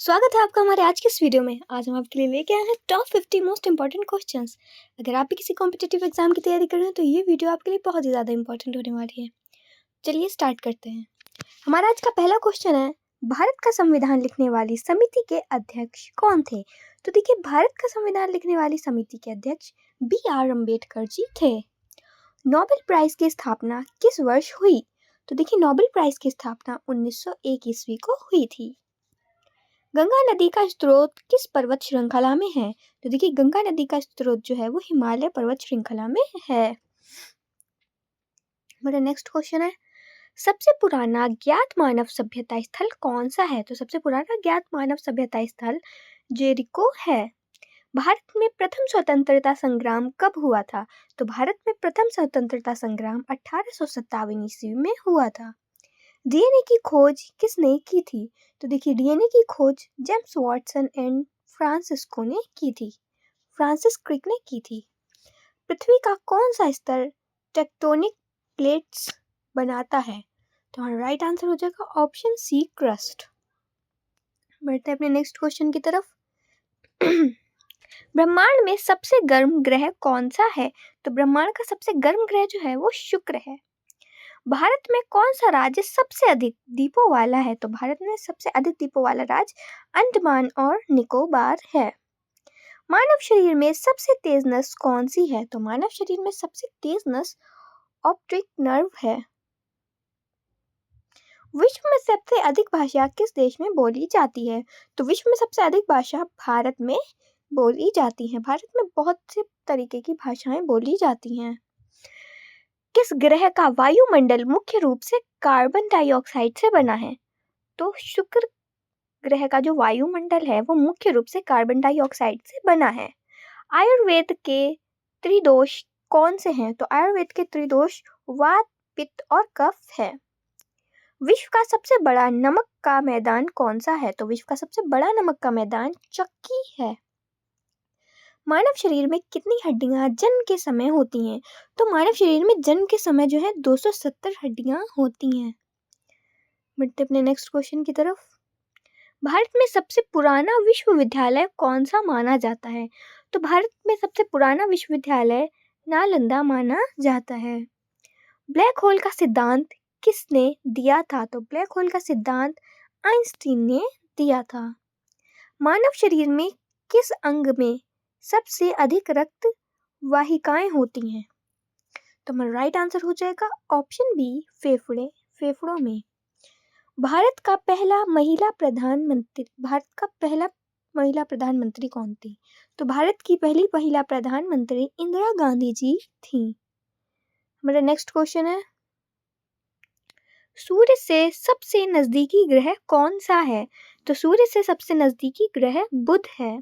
स्वागत है आपका हमारे आज के इस वीडियो में। आज हम आपके लिए लेके आए हैं टॉप 50 मोस्ट इंपॉर्टेंट क्वेश्चंस। अगर आप भी किसी कॉम्पिटिटिव एग्जाम की तैयारी कर रहे हैं तो ये वीडियो आपके लिए बहुत ही ज़्यादा इंपॉर्टेंट होने वाली है। चलिए स्टार्ट करते हैं। हमारा आज का पहला क्वेश्चन है, भारत का संविधान लिखने वाली समिति के अध्यक्ष कौन थे? तो देखिए, भारत का संविधान लिखने वाली समिति के अध्यक्ष BR अम्बेडकर जी थे। नोबेल प्राइज की स्थापना किस वर्ष हुई? तो देखिए, नोबेल प्राइज की स्थापना 1901 ईस्वी को हुई थी। गंगा नदी का स्रोत किस पर्वत श्रृंखला में है? तो देखिए, गंगा नदी का स्रोत जो है वो हिमालय पर्वत श्रृंखला में है। मेरा नेक्स्ट क्वेश्चन है, सबसे पुराना ज्ञात मानव सभ्यता स्थल कौन सा है? तो सबसे पुराना ज्ञात मानव सभ्यता स्थल जेरिको है। भारत में प्रथम स्वतंत्रता संग्राम कब हुआ था? तो भारत में प्रथम स्वतंत्रता संग्राम 1857 ईस्वी में हुआ था। डीएनए की खोज किसने की थी? तो देखिए, डीएनए की खोज जेम्स वाटसन एंड फ्रांसिस्को ने की थी, फ्रांसिस क्रिक ने की थी। पृथ्वी का कौन सा स्तर टेक्टोनिक प्लेट्स बनाता है? तो हमारा राइट आंसर हो जाएगा ऑप्शन सी, क्रस्ट। बढ़ते हैं अपने नेक्स्ट क्वेश्चन की तरफ। ब्रह्मांड में सबसे गर्म ग्रह कौन सा है? तो ब्रह्मांड का सबसे गर्म ग्रह जो है वो शुक्र है। भारत में कौन सा राज्य सबसे अधिक द्वीपों वाला है? तो भारत में सबसे अधिक द्वीपों वाला राज्य अंडमान और निकोबार है। मानव शरीर में सबसे तेज नस कौन सी है? तो मानव शरीर में सबसे तेज नस ऑप्टिक नर्व है। विश्व में सबसे अधिक भाषा किस देश में बोली जाती है? तो विश्व में सबसे अधिक भाषा भारत में बोली जाती है। भारत में बहुत से तरीके की भाषाएं बोली जाती हैं। किस ग्रह का वायुमंडल मुख्य रूप से कार्बन डाइऑक्साइड से बना है? तो शुक्र ग्रह का जो वायुमंडल है वो मुख्य रूप से कार्बन डाइऑक्साइड से बना है। आयुर्वेद के त्रिदोष कौन से हैं? तो आयुर्वेद के त्रिदोष वात, पित्त और कफ है। विश्व का सबसे बड़ा नमक का मैदान कौन सा है? तो विश्व का सबसे बड़ा नमक का मैदान चक्की है। मानव शरीर में कितनी हड्डियां जन्म के समय होती हैं? तो मानव शरीर में जन्म के समय जो है 270 हड्डियां होती हैं। बढ़ते अपने नेक्स्ट क्वेश्चन की तरफ। भारत में सबसे पुराना विश्वविद्यालय कौन सा माना जाता है? तो भारत में सबसे पुराना विश्वविद्यालय नालंदा माना जाता है। ब्लैक होल का सिद्धांत किसने दिया था? तो ब्लैक होल का सिद्धांत आइंस्टीन ने दिया था। मानव शरीर में किस अंग में सबसे अधिक रक्त वाहिकाएं होती हैं? तो हमारा राइट आंसर हो जाएगा ऑप्शन बी, फेफड़े, फेफड़ों में। भारत का पहला महिला प्रधानमंत्री कौन थी? तो भारत की पहली महिला प्रधानमंत्री इंदिरा गांधी जी थी। हमारा नेक्स्ट क्वेश्चन है, सूर्य से सबसे नजदीकी ग्रह कौन सा है? तो सूर्य से सबसे नजदीकी ग्रह बुध है।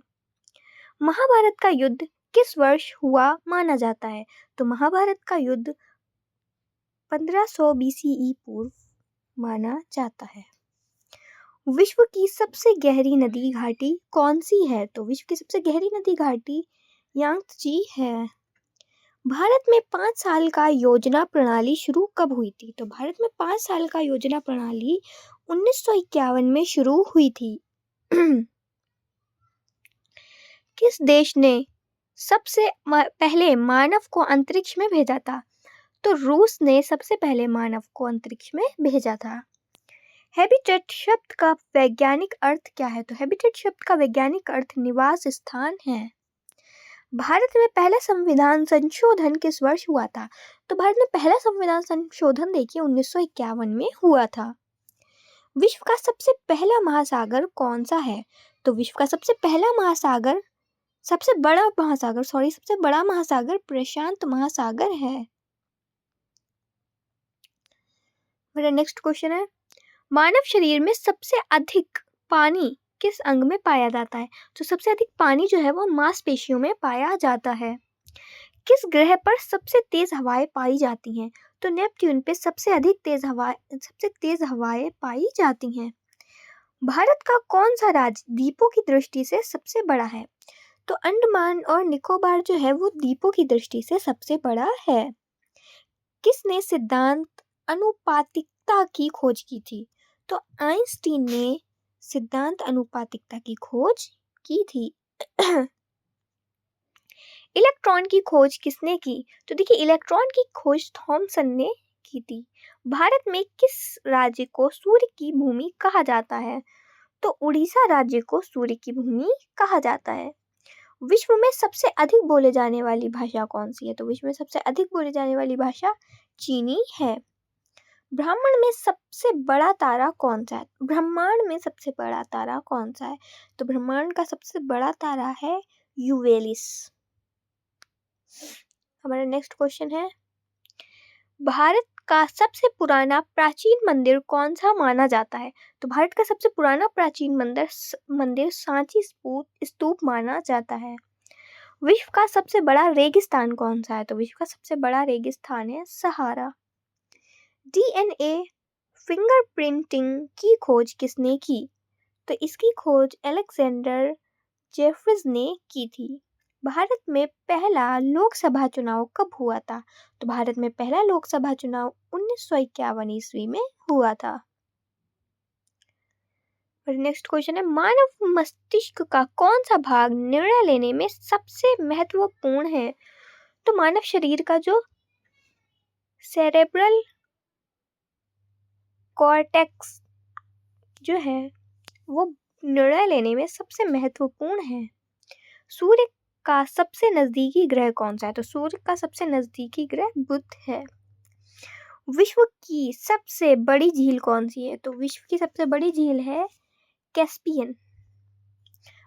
महाभारत का युद्ध किस वर्ष हुआ माना जाता है? तो महाभारत का युद्ध 1500 BCE पूर्व माना जाता है। विश्व की सबसे गहरी नदी घाटी कौन सी है? तो विश्व की सबसे गहरी नदी घाटी यांगत्जी है। भारत में 5 साल का योजना प्रणाली शुरू कब हुई थी? तो भारत में 5 साल का योजना प्रणाली 1951 में शुरू हुई थी। किस देश ने सबसे पहले मानव को अंतरिक्ष में भेजा था? तो रूस ने सबसे पहले मानव को अंतरिक्ष में भेजा था। हैबिटेट शब्द का वैज्ञानिक अर्थ क्या है? तो हैबिटेट शब्द का वैज्ञानिक अर्थ निवास स्थान है। भारत में पहला संविधान संशोधन किस वर्ष हुआ था? तो भारत में पहला संविधान संशोधन देखिए 1951 में हुआ था। विश्व का सबसे पहला महासागर कौन सा है? तो विश्व का सबसे बड़ा महासागर प्रशांत महासागर है। मेरा नेक्स्ट क्वेश्चन है, मानव शरीर में सबसे अधिक पानी किस अंग में पाया जाता है? तो सबसे अधिक पानी जो है वो मांसपेशियों में पाया जाता है। किस ग्रह पर सबसे तेज हवाएं पाई जाती हैं? तो नेपट्यून पे सबसे तेज हवाएं पाई जाती हैं। भारत का कौन सा राज्य द्वीपों की दृष्टि से सबसे बड़ा है? तो अंडमान और निकोबार जो है वो द्वीपों की दृष्टि से सबसे बड़ा है। किसने सिद्धांत अनुपातिकता की खोज की थी? तो आइंस्टीन ने सिद्धांत अनुपातिकता की खोज की थी? इलेक्ट्रॉन की खोज किसने की? तो देखिए, इलेक्ट्रॉन की खोज थॉमसन ने की थी। भारत में किस राज्य को सूर्य की भूमि कहा जाता है? तो उड़ीसा राज्य को सूर्य की भूमि कहा जाता है। विश्व में सबसे अधिक बोले जाने वाली भाषा कौन सी है? तो विश्व में सबसे अधिक बोले जाने वाली भाषा चीनी है। ब्रह्मांड में सबसे बड़ा तारा कौन सा है? ब्रह्मांड में सबसे बड़ा तारा कौन सा है? तो ब्रह्मांड का सबसे बड़ा तारा है यूवेलिस। हमारा नेक्स्ट क्वेश्चन है, भारत का सबसे पुराना प्राचीन मंदिर कौन सा माना जाता है? तो भारत का सबसे पुराना प्राचीन मंदिर सांची स्तूप माना जाता है। विश्व का सबसे बड़ा रेगिस्तान कौन सा है? तो विश्व का सबसे बड़ा रेगिस्तान है सहारा। डीएनए फिंगरप्रिंटिंग की खोज किसने की? तो इसकी खोज अलेक्जेंडर जेफरीज ने की थी। भारत में पहला लोकसभा चुनाव कब हुआ था? तो भारत में पहला लोकसभा चुनाव 1951 ईस्वी में हुआ था। और नेक्स्ट क्वेश्चन है, मानव मस्तिष्क का कौन सा भाग निर्णय लेने में सबसे महत्वपूर्ण है? तो मानव शरीर का जो सेरेब्रल कॉर्टेक्स जो है वो निर्णय लेने में सबसे महत्वपूर्ण है। सूर्य का सबसे नजदीकी ग्रह कौन सा है? तो सूर्य का सबसे नजदीकी ग्रह बुध है। विश्व की सबसे बड़ी झील कौन सी है? तो विश्व की सबसे बड़ी झील है कैस्पियन।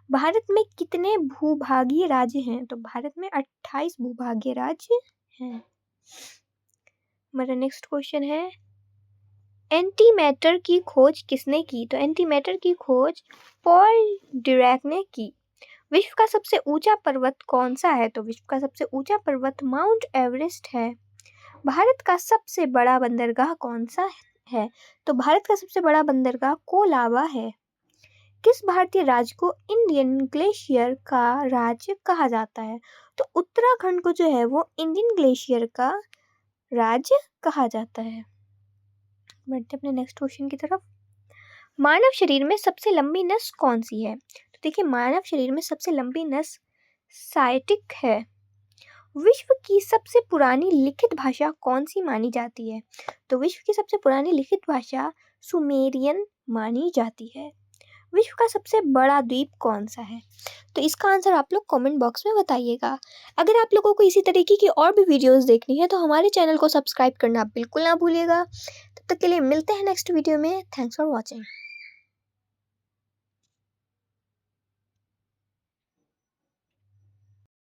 भारत में कितने भूभागीय राज्य हैं? तो भारत में 28 भूभागीय राज्य हैं। हमारा नेक्स्ट क्वेश्चन है, एंटी मैटर की खोज किसने की? तो एंटी मैटर की खोज पॉल डिरैक ने की। विश्व का सबसे ऊंचा पर्वत कौन सा है? तो विश्व का सबसे ऊंचा पर्वत माउंट एवरेस्ट है। भारत का सबसे बड़ा बंदरगाह कौन सा है? तो भारत का सबसे बड़ा बंदरगाह कोलाबा है। किस भारतीय राज्य को इंडियन ग्लेशियर का राज्य कहा जाता है? तो उत्तराखंड को जो है वो इंडियन ग्लेशियर का राज्य कहा जाता है। बढ़ते अपने नेक्स्ट क्वेश्चन की तरफ। मानव शरीर में सबसे लंबी नस कौन सी है? तो देखिए, मानव शरीर में सबसे लंबी नस साइटिक है। विश्व की सबसे पुरानी लिखित भाषा कौन सी मानी जाती है? तो विश्व की सबसे पुरानी लिखित भाषा सुमेरियन मानी जाती है। विश्व का सबसे बड़ा द्वीप कौन सा है? तो इसका आंसर आप लोग कमेंट बॉक्स में बताइएगा। अगर आप लोगों को इसी तरीके की और भी वीडियोस देखनी है तो हमारे चैनल को सब्सक्राइब करना बिल्कुल ना भूलिएगा। तब तक के लिए मिलते हैं नेक्स्ट वीडियो में। Thanks for watching.